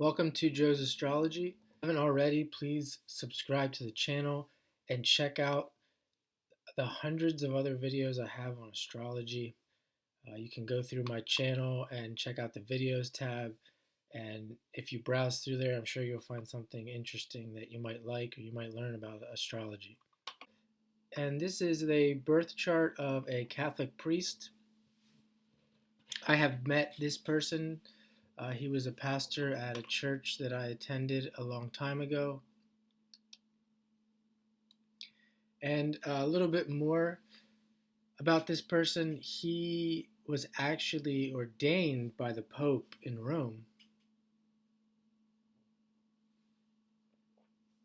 Welcome to Joe's Astrology. If you haven't already, please subscribe to the channel and check out the hundreds of other videos I have on astrology. You can go through my channel and check out the videos tab. And if you browse through there, I'm sure you'll find something interesting that you might like or you might learn about astrology. And this is a birth chart of a Catholic priest. I have met this person. He was a pastor at a church that I attended a long time ago. And a little bit more about this person. He was actually ordained by the Pope in Rome.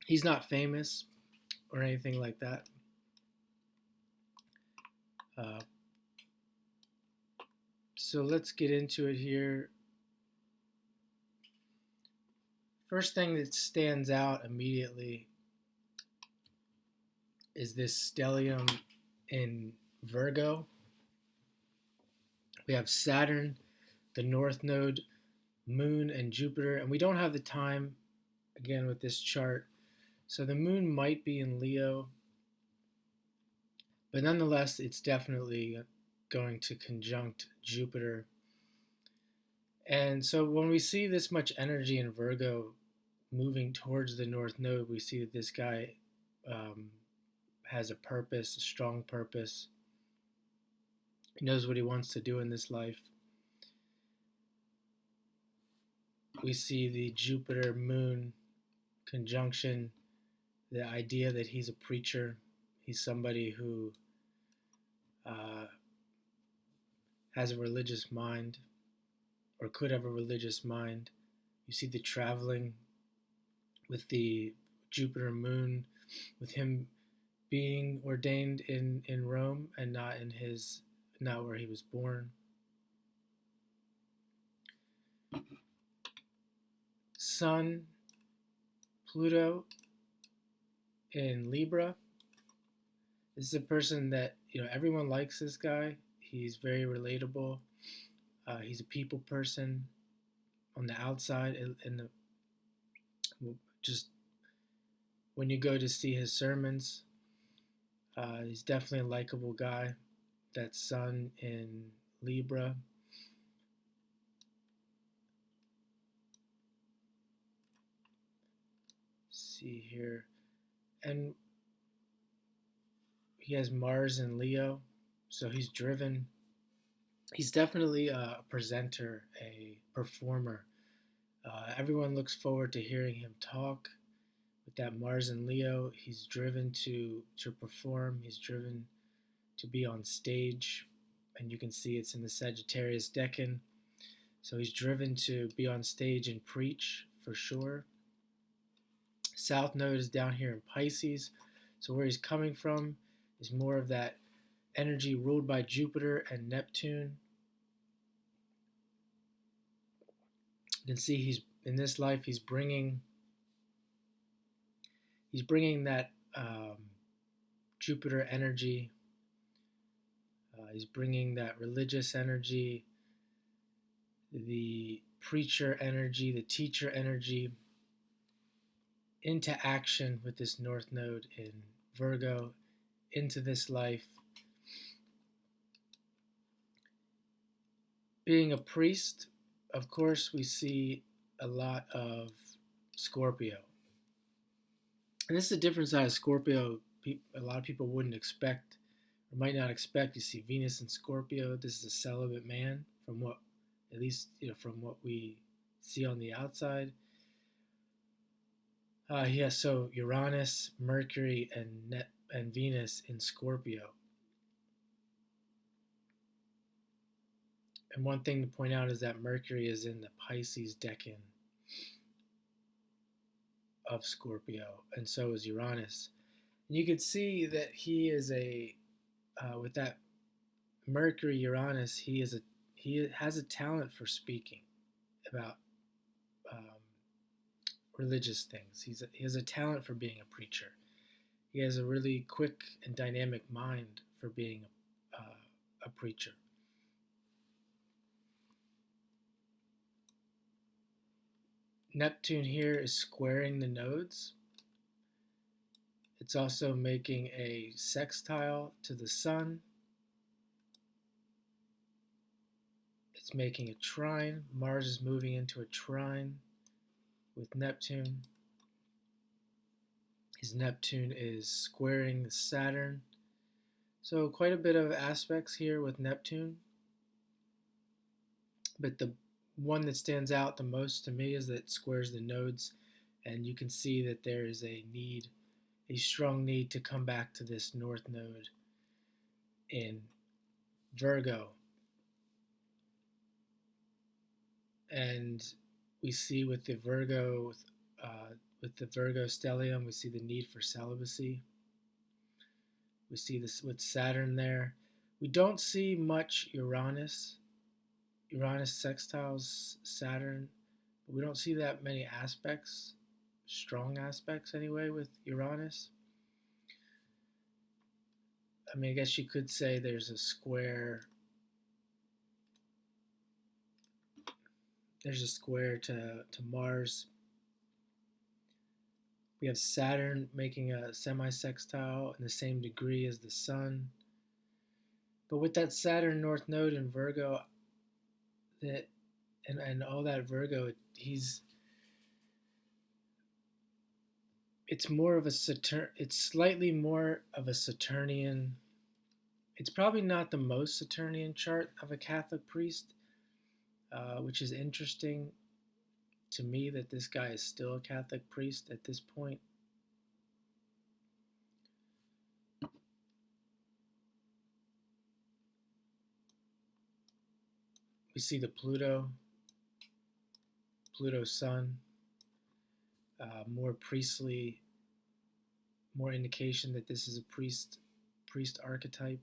He's not famous or anything like that. Uh, so let's get into it here. First thing that stands out immediately is this stellium in Virgo. We have Saturn, the North Node, Moon, and Jupiter, and we don't have the time, again, with this chart. So the Moon might be in Leo, but nonetheless, it's definitely going to conjunct Jupiter. And so when we see this much energy in Virgo moving towards the North Node, we see that this guy has a purpose, a strong purpose. He knows what he wants to do in this life. We see the Jupiter Moon conjunction, the idea that he's a preacher. He's somebody who has a religious mind or could have a religious mind. You see the traveling with the Jupiter Moon, with him being ordained in Rome and not where he was born. Sun, Pluto in Libra. This is a person that, everyone likes this guy. He's very relatable. He's a people person on the outside, and just when you go to see his sermons, he's definitely a likable guy. That Sun in Libra. Let's see here, and he has Mars in Leo, so he's driven. He's definitely a presenter, a performer. Everyone looks forward to hearing him talk. With that Mars in Leo, he's driven to perform. He's driven to be on stage, and you can see it's in the Sagittarius decan. So he's driven to be on stage and preach for sure. South Node is down here in Pisces, so where he's coming from is more of that energy ruled by Jupiter and Neptune. You can see he's in this life. He's bringing that Jupiter energy. He's bringing that religious energy, the preacher energy, the teacher energy into action with this North Node in Virgo, into this life. Being a priest, of course, we see a lot of Scorpio. And this is a different side of Scorpio a lot of people wouldn't expect or might not expect. You see Venus in Scorpio. This is a celibate man from what, at least, from what we see on the outside. So Uranus, Mercury, and Venus in Scorpio. And one thing to point out is that Mercury is in the Pisces decan of Scorpio, and so is Uranus. And you can see that he is with that Mercury Uranus, he has a talent for speaking about religious things. He has a talent for being a preacher. He has a really quick and dynamic mind for being a preacher. Neptune here is squaring the nodes. It's also making a sextile to the Sun. It's making a trine. Mars is moving into a trine with Neptune. His Neptune is squaring Saturn. So quite a bit of aspects here with Neptune. But the one that stands out the most to me is that it squares the nodes, and you can see that there is a strong need to come back to this north node in Virgo. And we see with the Virgo stellium, we see the need for celibacy. We see this with Saturn there. We don't see much Uranus. Uranus sextiles Saturn, but we don't see that many aspects, strong aspects anyway, with Uranus. I mean, I guess you could say there's a square. There's a square to Mars. We have Saturn making a semi-sextile in the same degree as the Sun. But with that Saturn North Node in Virgo, that and all that Virgo, it's more of a it's slightly more of a Saturnian. It's probably not the most Saturnian chart of a Catholic priest, which is interesting to me that this guy is still a Catholic priest at this point. We see the Pluto Sun, more priestly, more indication that this is a priest archetype.